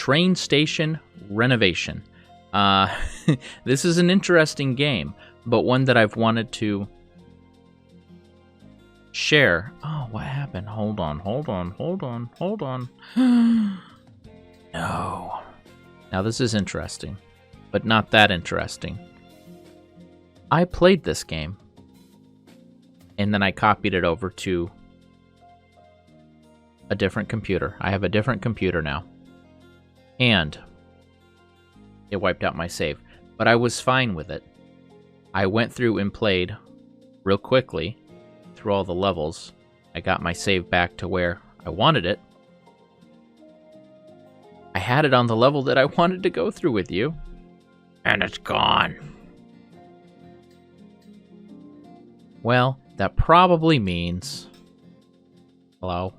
Train Station Renovation. This is an interesting game, but one that I've wanted to share. Oh, what happened? Hold on. No. Now this is interesting, but not that interesting. I played this game, and then I copied it over to a different computer. I have a different computer now, and it wiped out my save, but I was fine with it. I went through and played real quickly through all the levels. I got my save back to where I wanted it. I had it on the level that I wanted to go through with you, and it's gone. Well, that probably means... Hello?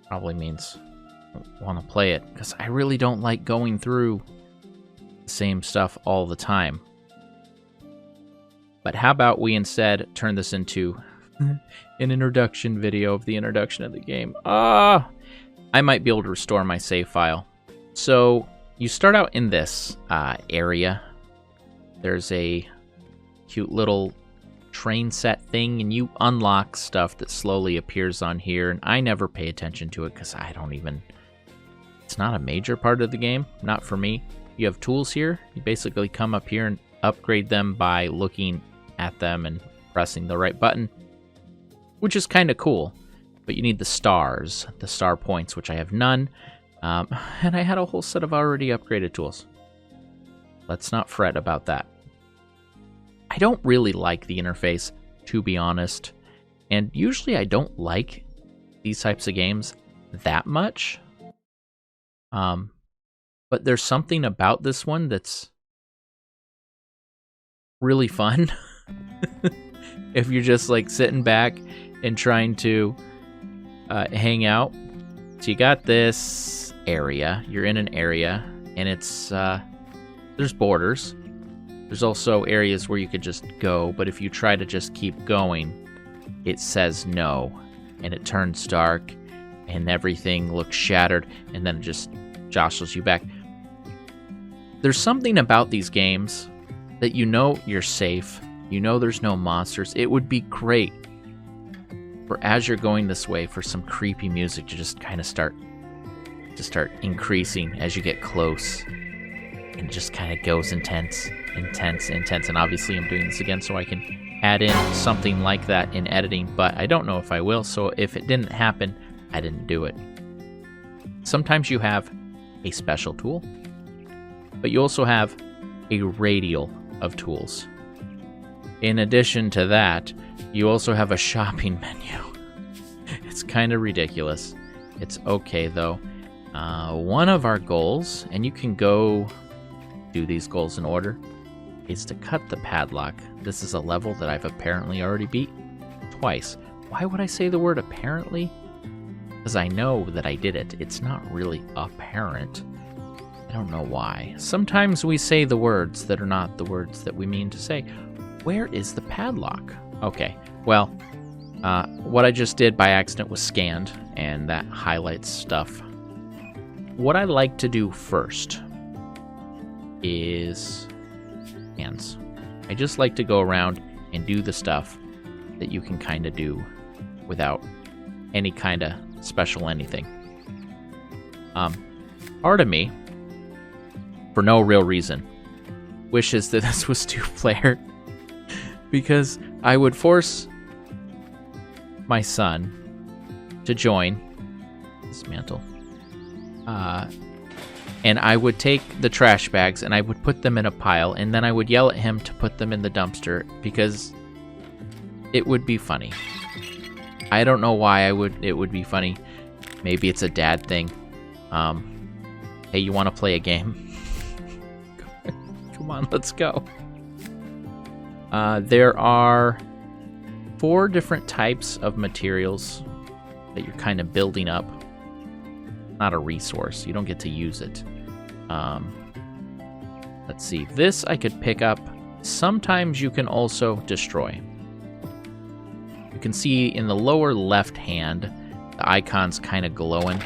Probably means I don't want to play it, because I really don't like going through the same stuff all the time. But how about we instead turn this into an introduction video of the introduction of the game. I might be able to restore my save file. So you start out in this area. There's a cute little train set thing, and you unlock stuff that slowly appears on here, and I never pay attention to it because I don't even... It's not a major part of the game, not for me. You have tools here. You basically come up here and upgrade them by looking at them and pressing the right button, which is kind of cool. But you need the stars, the star points, which I have none, and I had a whole set of already upgraded tools. Let's not fret about that. I don't really like the interface, to be honest, and usually I don't like these types of games that much. But there's something about this one that's really fun. If you're just like sitting back and trying to hang out. So you got this area. You're in an area, and it's there's borders. There's also areas where you could just go, but if you try to just keep going, it says no, and it turns dark, and everything looks shattered, and then it just jostles you back. There's something about these games that you know you're safe, you know there's no monsters. It would be great for, as you're going this way, for some creepy music to just kind of start increasing as you get close, and it just kind of goes intense, and obviously I'm doing this again so I can add in something like that in editing, but I don't know if I will, so if it didn't happen, I didn't do it. Sometimes you have a special tool, but you also have a radial of tools. In addition to that, you also have a shopping menu. It's kind of ridiculous. It's okay though. One of our goals, and you can go do these goals in order, is to cut the padlock. This is a level that I've apparently already beat twice. Why would I say the word apparently? Because I know that I did it. It's not really apparent. I don't know why. Sometimes we say the words that are not the words that we mean to say. Where is the padlock? Okay, well, what I just did by accident was scanned, and that highlights stuff. What I like to do first is hands. I just like to go around and do the stuff that you can kind of do without any kind of special anything. Part of me, for no real reason, wishes that this was 2-player, because I would force my son to join, dismantle, and I would take the trash bags and I would put them in a pile, and then I would yell at him to put them in the dumpster because it would be funny. I don't know why it would be funny. Maybe it's a dad thing. Hey, you want to play a game? Come on, let's go. There are 4 different types of materials that you're kind of building up. Not a resource. You don't get to use it. Let's see. This I could pick up. Sometimes you can also destroy. You can see in the lower left hand, the icons kind of glowing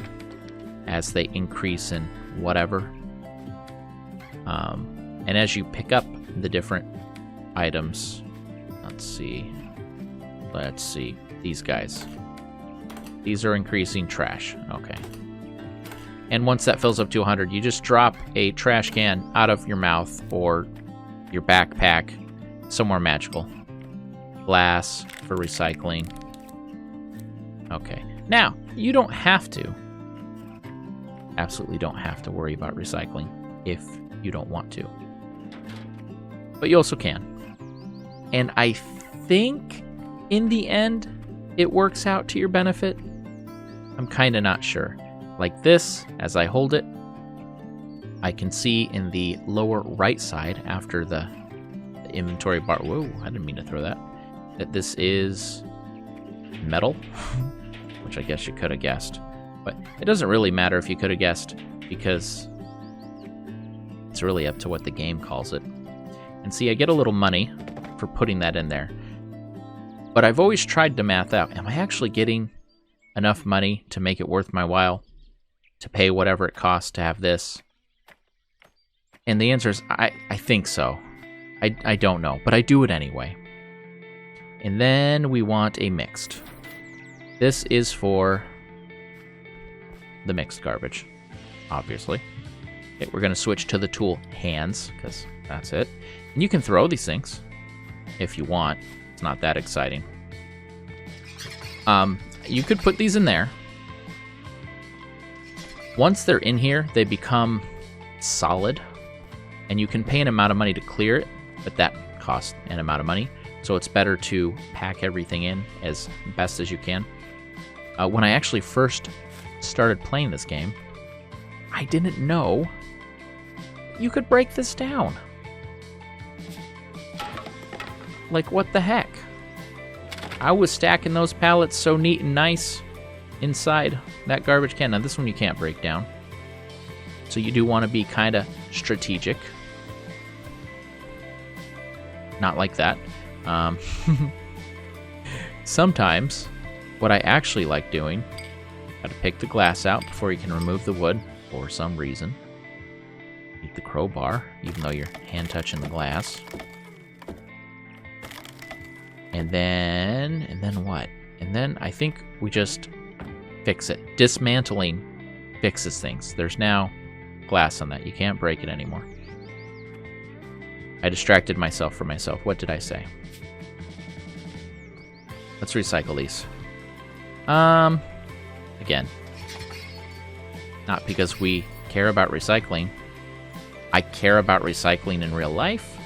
as they increase in whatever. And as you pick up the different items, let's see, these guys. These are increasing trash. Okay. And once that fills up to 100, you just drop a trash can out of your mouth or your backpack somewhere magical. Glass for recycling. Okay. Now, you don't have to. Absolutely don't have to worry about recycling if you don't want to. But you also can. And I think in the end, it works out to your benefit. I'm kind of not sure. Like this, as I hold it, I can see in the lower right side after the inventory bar. Whoa, I didn't mean to throw that. That this is metal, which I guess you could have guessed. But it doesn't really matter if you could have guessed, because it's really up to what the game calls it. And see, I get a little money for putting that in there. But I've always tried to math out, am I actually getting enough money to make it worth my while to pay whatever it costs to have this? And the answer is, I think so. I don't know, but I do it anyway. And then we want a mixed. This is for the mixed garbage, obviously. Okay, we're going to switch to the tool hands, because that's it. And you can throw these things if you want. It's not that exciting. You could put these in there. Once they're in here, they become solid, and you can pay an amount of money to clear it, but that costs an amount of money. So it's better to pack everything in as best as you can. When I actually first started playing this game, I didn't know you could break this down. Like, what the heck? I was stacking those pallets so neat and nice inside that garbage can. Now, this one you can't break down. So you do want to be kind of strategic. Not like that. Sometimes, what I actually like doing, gotta pick the glass out before you can remove the wood, for some reason. Need the crowbar, even though you're hand touching the glass. And then what? And then I think we just fix it. Dismantling fixes things. There's now glass on that. You can't break it anymore. I distracted myself from myself. What did I say? Let's recycle these. Again, not because we care about recycling. I care about recycling in real life.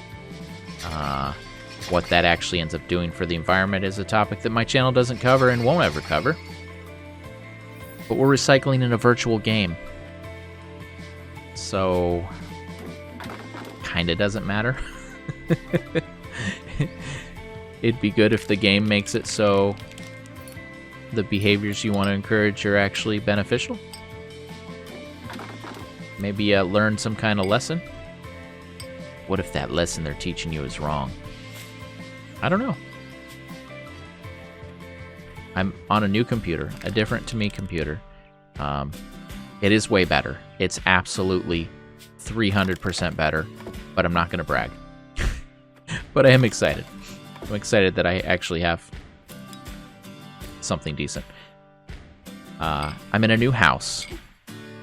What that actually ends up doing for the environment is a topic that my channel doesn't cover and won't ever cover. But we're recycling in a virtual game. So, kinda doesn't matter. It'd be good if the game makes it so the behaviors you want to encourage are actually beneficial. Maybe learn some kind of lesson. What if that lesson they're teaching you is wrong? I don't know. I'm on a new computer, a different to me computer. It is way better. It's absolutely 300% better, but I'm not going to brag. But I am excited. I'm excited that I actually have something decent. I'm in a new house.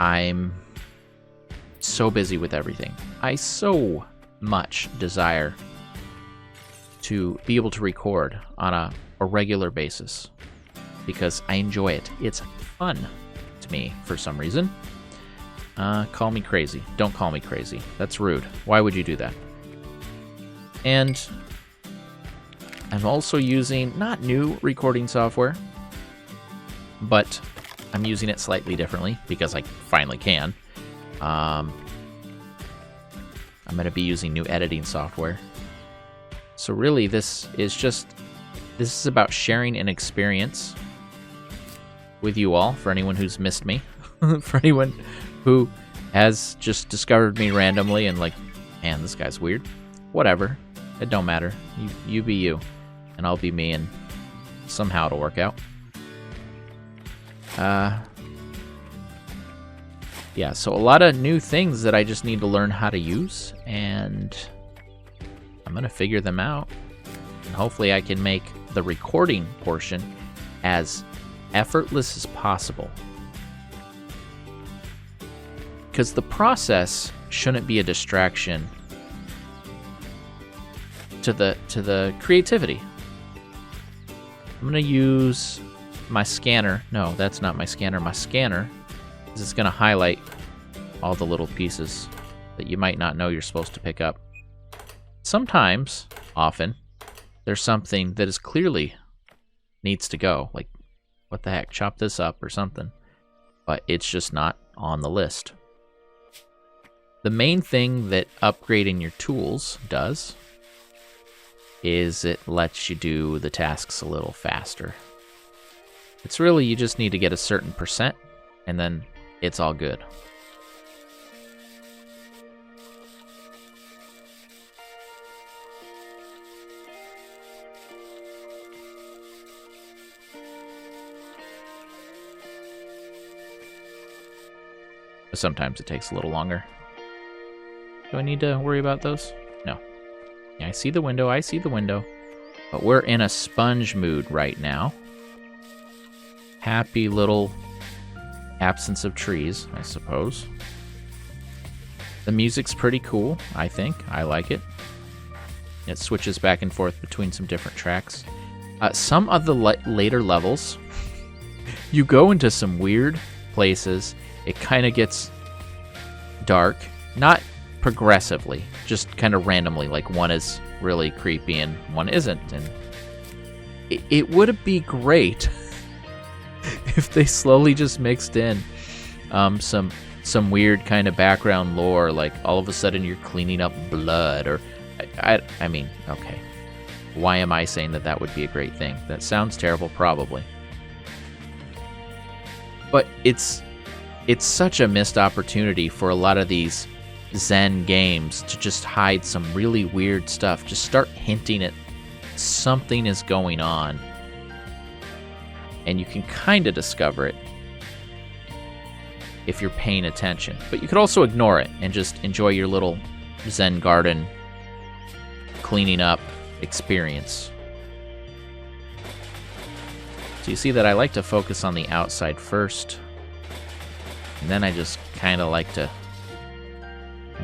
I'm so busy with everything. I so much desire to be able to record on a regular basis because I enjoy it. It's fun to me for some reason. Call me crazy. Don't call me crazy. That's rude. Why would you do that? And I'm also using not new recording software, but I'm using it slightly differently because I finally can. I'm going to be using new editing software. So really, this is about sharing an experience with you all, for anyone who's missed me, for anyone who has just discovered me randomly and like, man, this guy's weird. Whatever. It don't matter. You be you, and I'll be me, and somehow it'll work out. Yeah, so a lot of new things that I just need to learn how to use, and I'm going to figure them out. And hopefully I can make the recording portion as effortless as possible. Because the process shouldn't be a distraction to the creativity. I'm going to use my scanner. No, that's not my scanner. My scanner is it's going to highlight all the little pieces that you might not know you're supposed to pick up. Sometimes, often, there's something that is clearly needs to go. Like, what the heck, chop this up or something. But it's just not on the list. The main thing that upgrading your tools does is it lets you do the tasks a little faster. It's really, you just need to get a certain percent, and then it's all good. Sometimes it takes a little longer. Do I need to worry about those? No. Yeah, I see the window, but we're in a sponge mood right now. Happy little absence of trees, I suppose. The music's pretty cool, I think. I like it. It switches back and forth between some different tracks. Some of the later levels, you go into some weird places. It kind of gets dark. Not progressively, just kind of randomly. Like, one is really creepy and one isn't. And it would be great if they slowly just mixed in some weird kind of background lore, like all of a sudden you're cleaning up blood, or I mean, okay, why am I saying that would be a great thing? That sounds terrible, probably, but it's such a missed opportunity for a lot of these Zen games to just hide some really weird stuff. Just start hinting at something is going on, and you can kind of discover it if you're paying attention. But you could also ignore it and just enjoy your little Zen garden cleaning up experience. So you see that I like to focus on the outside first, and then I just kind of like to...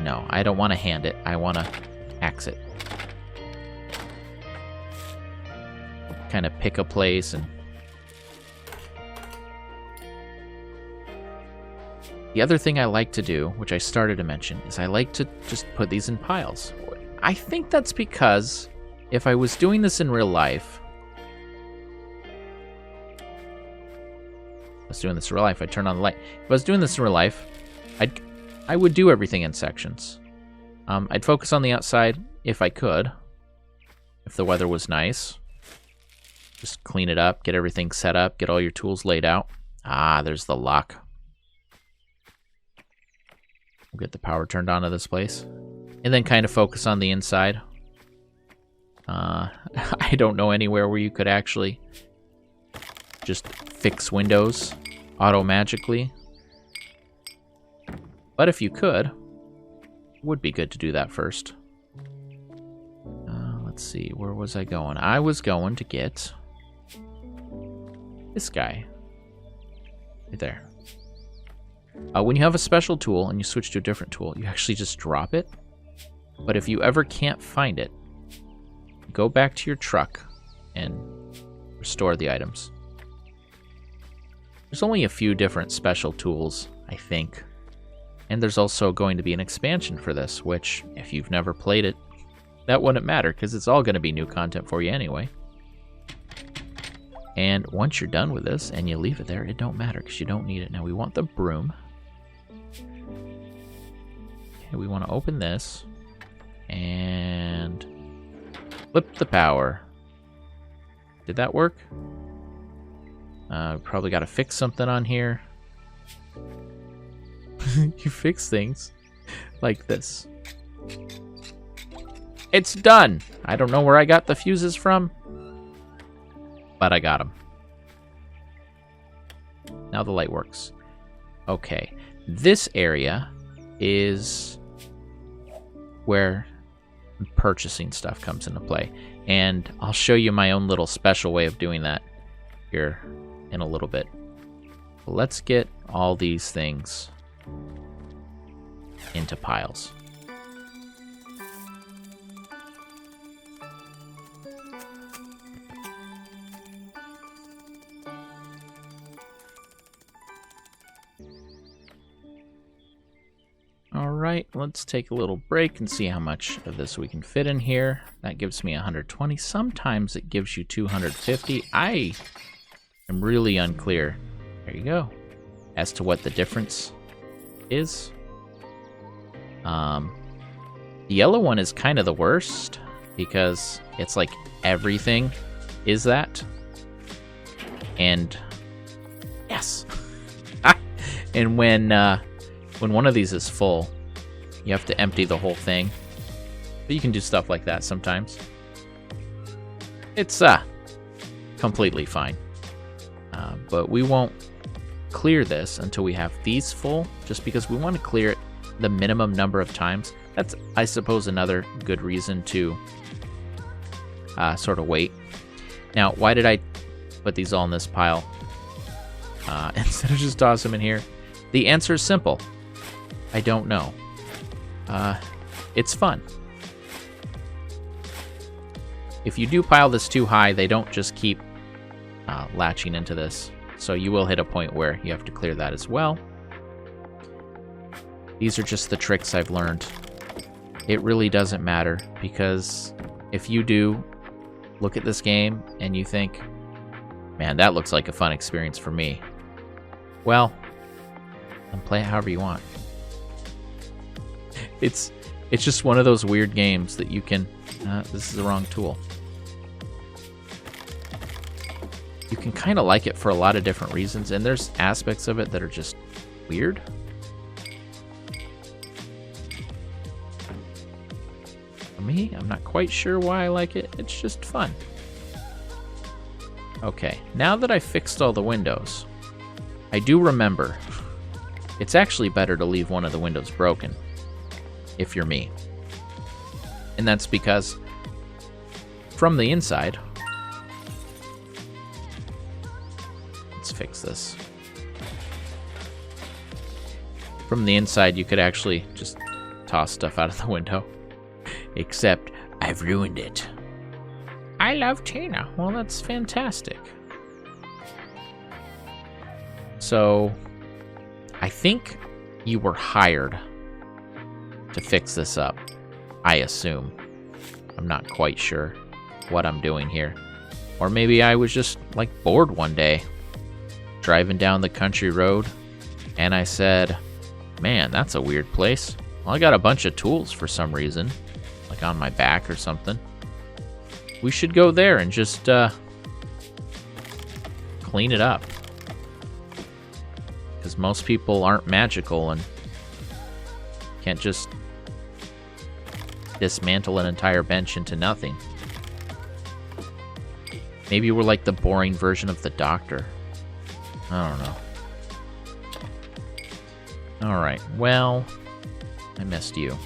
No, I don't want to hand it. I want to axe it. Kind of pick a place and... The other thing I like to do, which I started to mention, is I like to just put these in piles. I think that's because if I was doing this in real life... I'd turn on the light. If I was doing this in real life, I would do everything in sections. I'd focus on the outside if I could. If the weather was nice. Just clean it up, get everything set up, get all your tools laid out. Ah, there's the lock. We'll get the power turned on to this place. And then kind of focus on the inside. I don't know anywhere where you could actually just fix windows auto-magically. But if you could, it would be good to do that first. Let's see, where was I going? I was going to get this guy. Right there. When you have a special tool and you switch to a different tool, you actually just drop it. But if you ever can't find it, go back to your truck and restore the items. There's only a few different special tools, I think. And there's also going to be an expansion for this, which, if you've never played it, that wouldn't matter, because it's all going to be new content for you anyway. And once you're done with this and you leave it there, it don't matter, because you don't need it. Now we want the broom. Okay, we want to open this and flip the power. Did that work? Probably got to fix something on here. You fix things like this. It's done! I don't know where I got the fuses from, but I got them. now the light works. Okay, this area is where purchasing stuff comes into play. And I'll show you my own little special way of doing that here in a little bit. Let's get all these things into piles. Alright, let's take a little break and see how much of this we can fit in here. That gives me 120. Sometimes it gives you 250. I am really unclear. There you go. As to what the difference is. The yellow one is kind of the worst because it's like everything is that. And yes. And when one of these is full, you have to empty the whole thing. But you can do stuff like that sometimes. It's completely fine. But we won't clear this until we have these full, just because we want to clear it the minimum number of times. That's, I suppose, another good reason to sort of wait. Now, why did I put these all in this pile instead of just toss them in here? The answer is simple. I don't know. It's fun. If you do pile this too high, they don't just keep latching into this. So you will hit a point where you have to clear that as well. These are just the tricks I've learned. It really doesn't matter, because if you do look at this game and you think, man, that looks like a fun experience for me, well, then play it however you want. It's just one of those weird games that you can... this is the wrong tool. You can kind of like it for a lot of different reasons, and there's aspects of it that are just weird. For me, I'm not quite sure why I like it. It's just fun. Okay, now that I fixed all the windows, I do remember it's actually better to leave one of the windows broken, if you're me. And that's because from the inside... Let's fix this. From the inside, you could actually just toss stuff out of the window. Except, I've ruined it. I love Tina. Well, that's fantastic. So, I think you were hired to fix this up. I assume. I'm not quite sure what I'm doing here. Or maybe I was just, like, bored one day, driving down the country road, and I said, man, that's a weird place. Well, I got a bunch of tools for some reason, like on my back or something. We should go there and just clean it up. Because most people aren't magical and can't just dismantle an entire bench into nothing. Maybe we're like the boring version of the Doctor. I don't know. Alright, well, I missed you.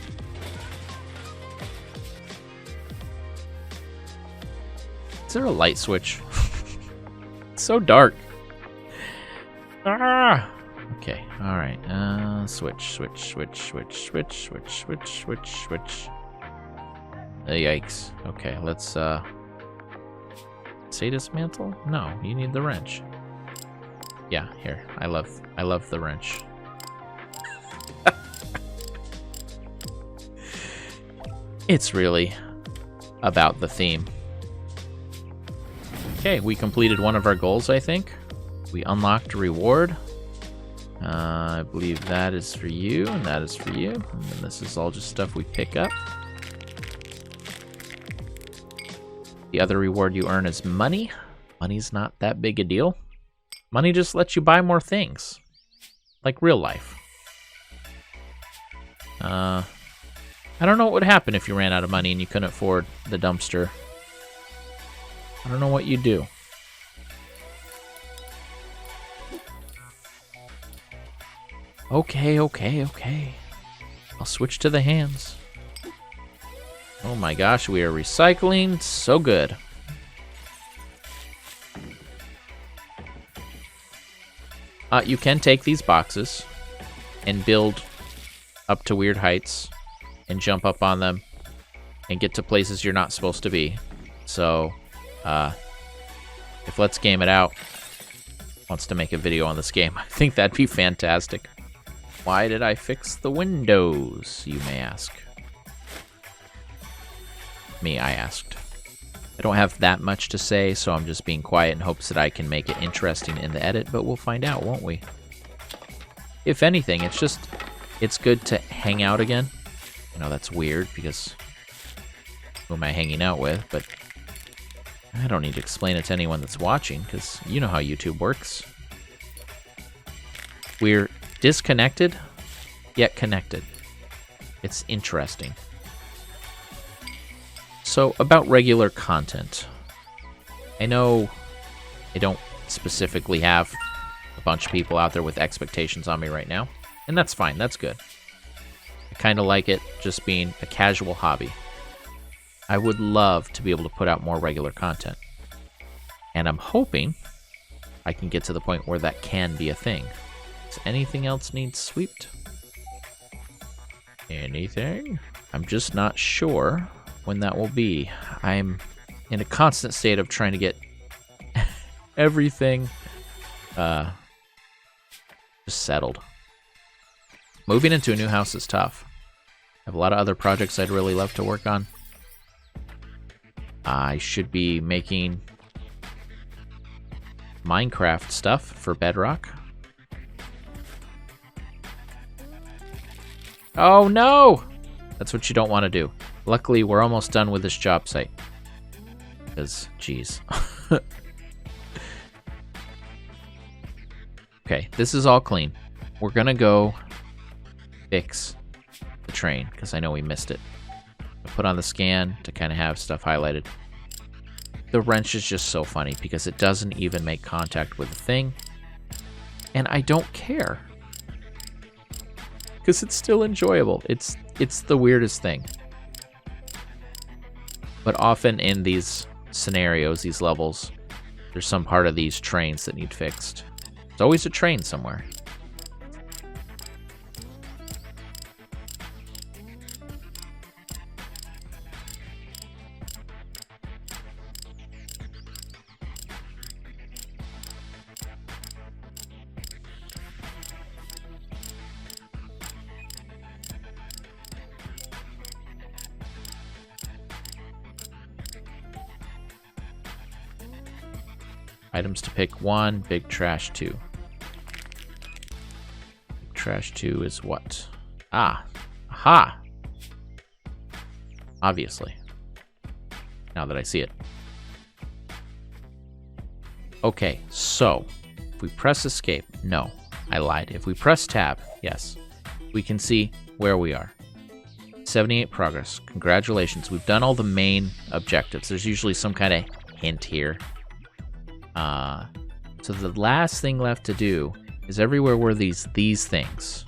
Is there a light switch? It's so dark. Ah! Okay, alright. Switch. Yikes. Okay, let's, say dismantle? No, you need the wrench. Yeah, here. I love the wrench. It's really about the theme. Okay, we completed one of our goals, I think. We unlocked a reward. I believe that is for you, and that is for you. And then this is all just stuff we pick up. The other reward you earn is money. Money's not that big a deal. Money just lets you buy more things. Like real life. I don't know what would happen if you ran out of money and you couldn't afford the dumpster. I don't know what you'd do. Okay. I'll switch to the hands. Oh my gosh, we are recycling so good. You can take these boxes and build up to weird heights and jump up on them and get to places you're not supposed to be. So, if Let's Game It Out wants to make a video on this game, I think that'd be fantastic. Why did I fix the windows, you may ask? Me, I asked. I don't have that much to say, so I'm just being quiet in hopes that I can make it interesting in the edit, but we'll find out, won't we? If anything, it's good to hang out again. I know that's weird, because who am I hanging out with, but I don't need to explain it to anyone that's watching, because you know how YouTube works. We're disconnected, yet connected. It's interesting. So, about regular content. I know I don't specifically have a bunch of people out there with expectations on me right now, and that's fine, that's good. I kind of like it just being a casual hobby. I would love to be able to put out more regular content. And I'm hoping I can get to the point where that can be a thing. Does anything else need swept? Anything? I'm just not sure when that will be. I'm in a constant state of trying to get everything just settled. Moving into a new house is tough. I have a lot of other projects I'd really love to work on. I should be making Minecraft stuff for Bedrock. Oh no! That's what you don't want to do. Luckily, we're almost done with this job site. Because, geez. Okay, this is all clean. We're gonna go fix the train, because I know we missed it. I put on the scan to kind of have stuff highlighted. The wrench is just so funny, because it doesn't even make contact with the thing. And I don't care. Because it's still enjoyable. It's the weirdest thing. But often in these scenarios, these levels, there's some part of these trains that need fixed. There's always a train somewhere. Items to pick 1, big trash 2. Big trash 2 is what? Ah, aha! Obviously. Now that I see it. Okay, so, if we press escape, no, I lied. If we press tab, yes, we can see where we are. 78 progress, congratulations. We've done all the main objectives. There's usually some kind of hint here. So the last thing left to do is everywhere where these things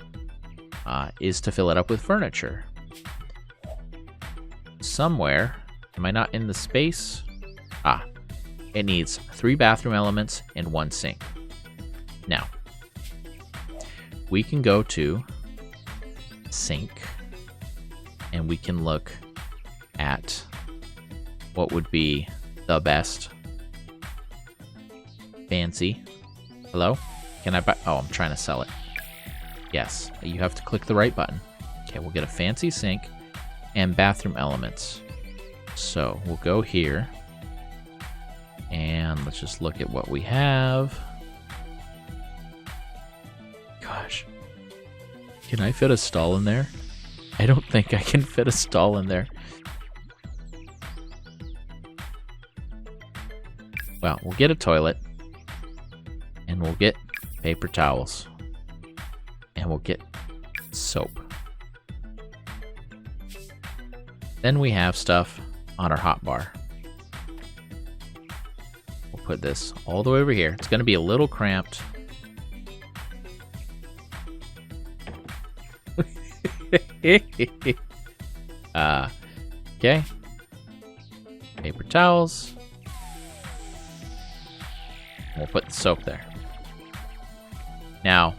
is to fill it up with furniture. Somewhere, am I not in the space? Ah, it needs 3 bathroom elements and 1 sink. Now, we can go to sink and we can look at what would be the best. Fancy. Hello? Can I buy? Oh, I'm trying to sell it. Yes, you have to click the right button. Okay, we'll get a fancy sink and bathroom elements. So we'll go here and let's just look at what we have. Gosh, can I fit a stall in there? I don't think I can fit a stall in there. Well, we'll get a toilet. And we'll get paper towels. And we'll get soap. Then we have stuff on our hotbar. We'll put this all the way over here. It's going to be a little cramped. Okay. Paper towels. We'll put the soap there. Now,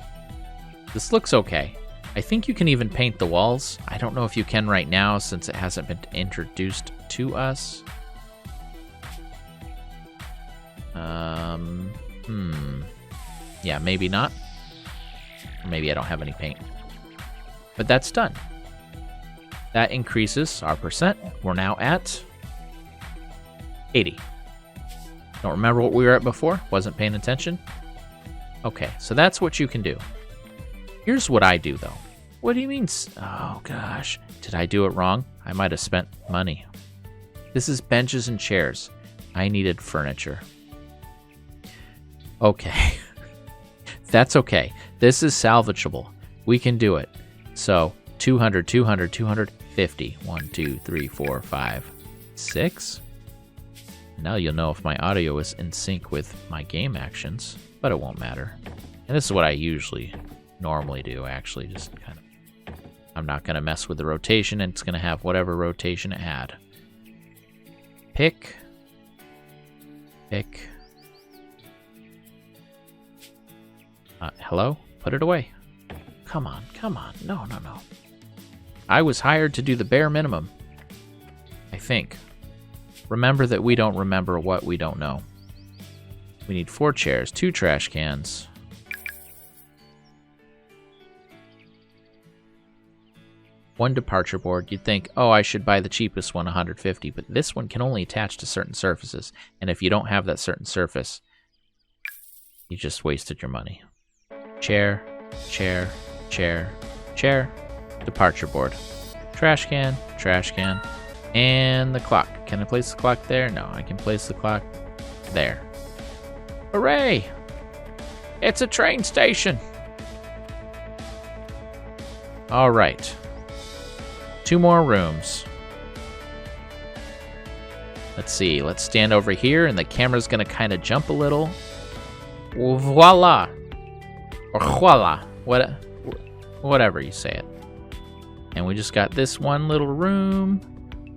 this looks okay. I think you can even paint the walls. I don't know if you can right now since it hasn't been introduced to us. Yeah, maybe not. Maybe I don't have any paint. But that's done. That increases our percent. We're now at 80. Don't remember what we were at before? Wasn't paying attention? Okay, so that's what you can do. Here's what I do, though. What do you mean? Oh, gosh. Did I do it wrong? I might have spent money. This is benches and chairs. I needed furniture. Okay. That's okay. This is salvageable. We can do it. So, 200, 200, 250. 1, 2, 3, 4, 5, 6. Now you'll know if my audio is in sync with my game actions, but it won't matter. And this is what I normally do, actually. Just kind of, I'm not going to mess with the rotation, and it's going to have whatever rotation it had. Pick. Hello? Put it away. Come on. No. I was hired to do the bare minimum. I think. Remember that we don't remember what we don't know. We need 4 chairs, 2 trash cans. One departure board. You'd think, oh, I should buy the cheapest one, 150, but this one can only attach to certain surfaces, and if you don't have that certain surface, you just wasted your money. Chair, departure board, trash can, and the clock. Can I place the clock there? No, I can place the clock there. Hooray! It's a train station! All right. 2 more rooms. Let's see. Let's stand over here, and the camera's going to kind of jump a little. Voila! Or voila. Whatever you say it. And we just got this one little room.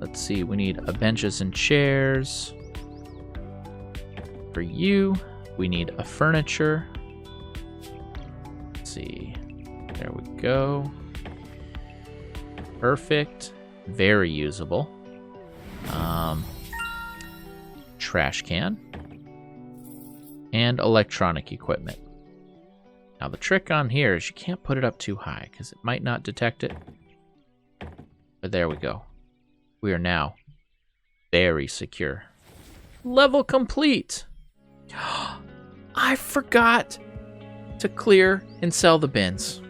Let's see. We need a benches and chairs. For you, we need a furniture. Let's see. There we go. Perfect. Very usable. Trash can. And electronic equipment. Now the trick on here is you can't put it up too high because it might not detect it. But there we go. We are now very secure. Level complete! I forgot to clear and sell the bins.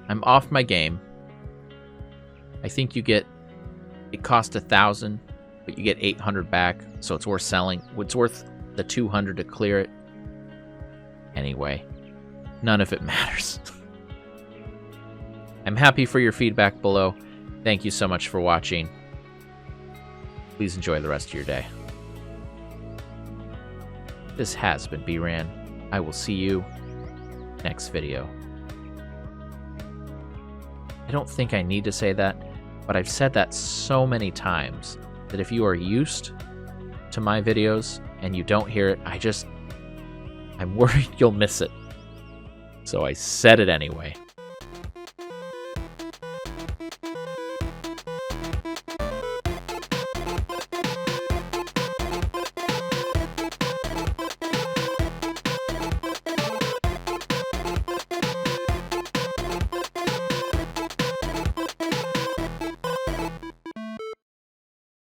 I'm off my game. I think you get, it cost 1,000, but you get 800 back, so it's worth selling. It's worth the 200 to clear it. Anyway, none of it matters. I'm happy for your feedback below. Thank you so much for watching. Please enjoy the rest of your day. This has been bRanN. I will see you next video. I don't think I need to say that, but I've said that so many times that if you are used to my videos and you don't hear it, I'm worried you'll miss it. So I said it anyway.